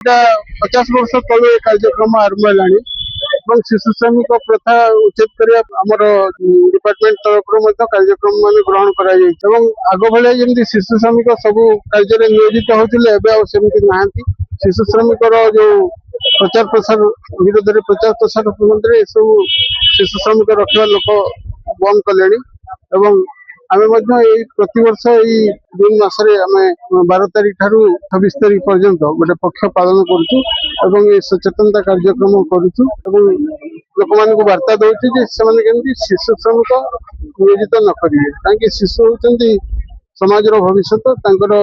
এটা 50 ବର୍ଷ ତଳେ କାର୍ଯ୍ୟକ୍ରମ ଆରମ୍ଭ ହେଲାଣି ଏବଂ ଶିଶୁ ଶ୍ରମିକ ପ୍ରଥା ଉଚ୍ଛେଦ କରିବା ଆମର ଡିପାର୍ଟମେଣ୍ଟ ତରଫରୁ ମଧ୍ୟ କାର୍ଯ୍ୟକ୍ରମ ମାନେ ଗ୍ରହଣ କରାଯାଇଛି ଏବଂ ଆଗ ଭଳିଆ ଯେମିତି ଶିଶୁ ଶ୍ରମିକ ସବୁ କାର୍ଯ୍ୟରେ ନିୟୋଜିତ ହଉଥିଲେ ଏବେ ଆଉ ସେମିତି ନାହାନ୍ତି। ଶିଶୁ ଶ୍ରମିକର ଯୋଉ ପ୍ରଚାର ପ୍ରସାର ବିରୋଧରେ ପ୍ରଚାର ପ୍ରସାର ନିମନ୍ତେ ଏସବୁ ଶିଶୁ ଶ୍ରମିକ ରଖିବା ଲୋକ ବନ୍ଦ କଲେଣି ଏବଂ ଆମେ ମଧ୍ୟ ଏଇ ପ୍ରତିବର୍ଷ ଏଇ ଜୁନ ମାସରେ ଆମେ 12 ତାରିଖ ଠାରୁ 26 ତାରିଖ ପର୍ଯ୍ୟନ୍ତ ଗୋଟେ ପକ୍ଷ ପାଳନ କରୁଛୁ ଏବଂ ଏ ସଚେତନତା କାର୍ଯ୍ୟକ୍ରମ କରୁଛୁ ଏବଂ ଲୋକମାନଙ୍କୁ ବାର୍ତ୍ତା ଦଉଛୁ ଯେ ସେମାନେ କେମିତି ଶିଶୁ ଶ୍ରମିକ ନିୟୋଜିତ ନ କରିବେ କାହିଁକି ଶିଶୁ ହଉଛନ୍ତି ସମାଜର ଭବିଷ୍ୟତ ତାଙ୍କର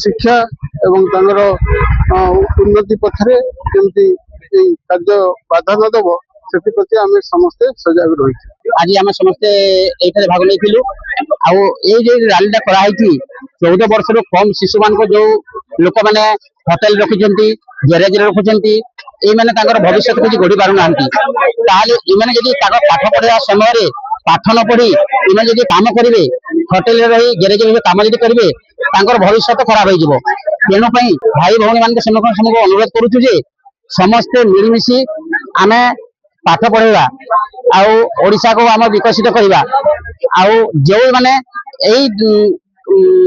ଶିକ୍ଷା ଏବଂ ତାଙ୍କର ଉନ୍ନତି ପଥରେ ଯେମିତି ଏଇ କାର୍ଯ୍ୟ ବାଧା ନ ଦେବ ସେଥିପ୍ରତି ଆମେ ସମସ୍ତେ ସଜାଗ ରହିଛୁ। ଆଜି ଆମେ ସମସ୍ତେ ଏଇଠାରେ ଭାଗ ନେଇଥିଲୁ ଆଉ ଏଇ ଯୋଉ ରାଲିଟା କରାହେଇଛି 14 ବର୍ଷରୁ କମ ଶିଶୁ ମାନଙ୍କ ଯୋଉ ଲୋକମାନେ ହୋଟେଲ ରଖୁଛନ୍ତି ଗ୍ୟାରେଜରେ ରଖୁଛନ୍ତି ଏଇମାନେ ତାଙ୍କର ଭବିଷ୍ୟତ କିଛି ଗଢି ପାରୁନାହାନ୍ତି ତାହେଲେ ଏମାନେ ଯଦି ତାଙ୍କ ପାଠ ପଢିବା ସମୟରେ ପାଠ ନ ପଢି ଏମାନେ ଯଦି କାମ କରିବେ ହୋଟେଲରେ ରହି ଗ୍ୟାରେଜରେ ରହି କାମ ଯଦି କରିବେ ତାଙ୍କର ଭବିଷ୍ୟତ ଖରାପ ହେଇଯିବ। ତେଣୁ ପାଇଁ ଭାଇ ଭଉଣୀ ମାନଙ୍କୁ ସେମାନଙ୍କୁ ଅନୁରୋଧ କରୁଛୁ ଯେ ସମସ୍ତେ ମିଳିମିଶି ଆମେ ପାଠ ପଢେଇବା ଆଉ ଓଡିଶାକୁ ଆମେ ବିକଶିତ କରିବା ଆଉ ଯେଉଁମାନେ ଏଇ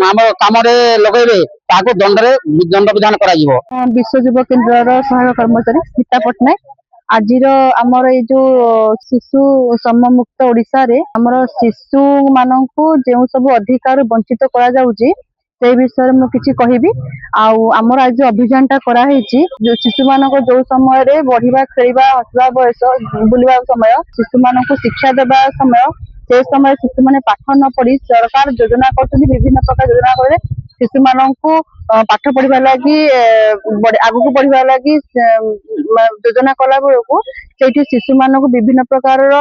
ଆମ କାମରେ ଲଗେଇବେ ତାକୁ ଦଣ୍ଡ ବିଧାନ କରାଯିବ। ବିଶ୍ୱ ଯୁବ କେନ୍ଦ୍ରର ସହାୟକ କର୍ମଚାରୀ ସ୍ମିତା ପଟ୍ଟନାୟକ। ଆଜିର ଆମର ଏଇ ଯୋଉ ଶିଶୁ ଶ୍ରମମୁକ୍ତ ଓଡିଶାରେ ଆମର ଶିଶୁ ମାନଙ୍କୁ ଯେଉଁ ସବୁ ଅଧିକାର ବଞ୍ଚିତ କରାଯାଉଛି ସେଇ ବିଷୟରେ ମୁଁ କିଛି କହିବି। ଆଉ ଆମର ଆଜି ଅଭିଯାନଟା କରାହେଇଛି ଶିଶୁ ମାନଙ୍କ ଯୋଉ ସମୟରେ ବଢିବା ଖେଳିବା ହସିବା ବୟସ ବୁଲିବା ସମୟ ଶିଶୁମାନଙ୍କୁ ଶିକ୍ଷା ଦେବା ସମୟ ସେ ସମୟରେ ଶିଶୁମାନେ ପାଠ ନ ପଢି ସରକାର ଯୋଜନା କରୁଛନ୍ତି ବିଭିନ୍ନ ପ୍ରକାର ଯୋଜନା করে ଶିଶୁମାନଙ୍କୁ ପାଠ ପଢିବା ଲାଗି ଆଗକୁ ବଢିବା ଲାଗି ଯୋଜନା କଲା ବେଳକୁ ସେଇଠି ଶିଶୁମାନଙ୍କୁ ବିଭିନ୍ନ ପ୍ରକାରର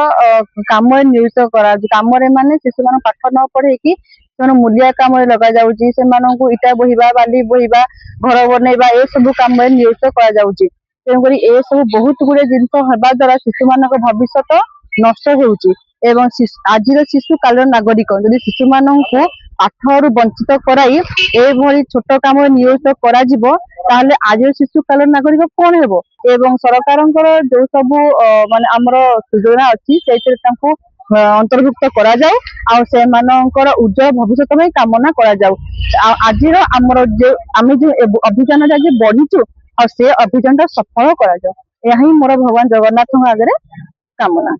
କାମରେ ନିୟୋଜିତ କରାଯାଉଛି। କାମରେ ମାନେ ଶିଶୁମାନଙ୍କୁ ପାଠ ନ ପଢେଇକି ସେମାନେ ମୂଲିଆ କାମରେ ଲଗାଯାଉଛି ସେମାନଙ୍କୁ ଇଟା ବୋହିବା ବାଲି ବୋହିବା ଘର ବନେଇବା ଏସବୁ କାମରେ ନିୟୋଜିତ କରାଯାଉଛି। ତେଣୁକରି ଏସବୁ ବହୁତ ଗୁଡିଏ ଜିନିଷ ହେବା ଦ୍ୱାରା ଶିଶୁମାନଙ୍କ ଭବିଷ୍ୟତ ନଷ୍ଟ ହେଉଛି ଏବଂ ଆଜିର ଶିଶୁ କାଲିର ନାଗରିକ। ଯଦି ଶିଶୁମାନଙ୍କୁ ପାଠରୁ ବଞ୍ଚିତ କରାଇ ଏଭଳି ଛୋଟ କାମରେ ନିୟୋଜିତ କରାଯିବ ତାହେଲେ ଆଜିର ଶିଶୁ କାଲିର ନାଗରିକ କଣ ହେବ ଏବଂ ସରକାରଙ୍କର ଯୋଉ ସବୁ ମାନେ ଆମର ଯୋଜନା ଅଛି ସେଇଥିରେ ତାଙ୍କୁ ଅନ୍ତର୍ଭୁକ୍ତ କରାଯାଉ ଆଉ ସେମାନଙ୍କର ଉଜ୍ଜଳ ଭବିଷ୍ୟତ ପାଇଁ କାମନା କରାଯାଉ। ଆଉ ଆଜିର ଆମର ଆମେ ଯୋଉ ଅଭିଯାନରେ ଆଜି ବଢିଛୁ ଆଉ ସେ ଅଭିଯାନଟା ସଫଳ କରାଯାଉ ଏହା ହିଁ ମୋର ଭଗବାନ ଜଗନ୍ନାଥଙ୍କ ଆଗରେ କାମନା।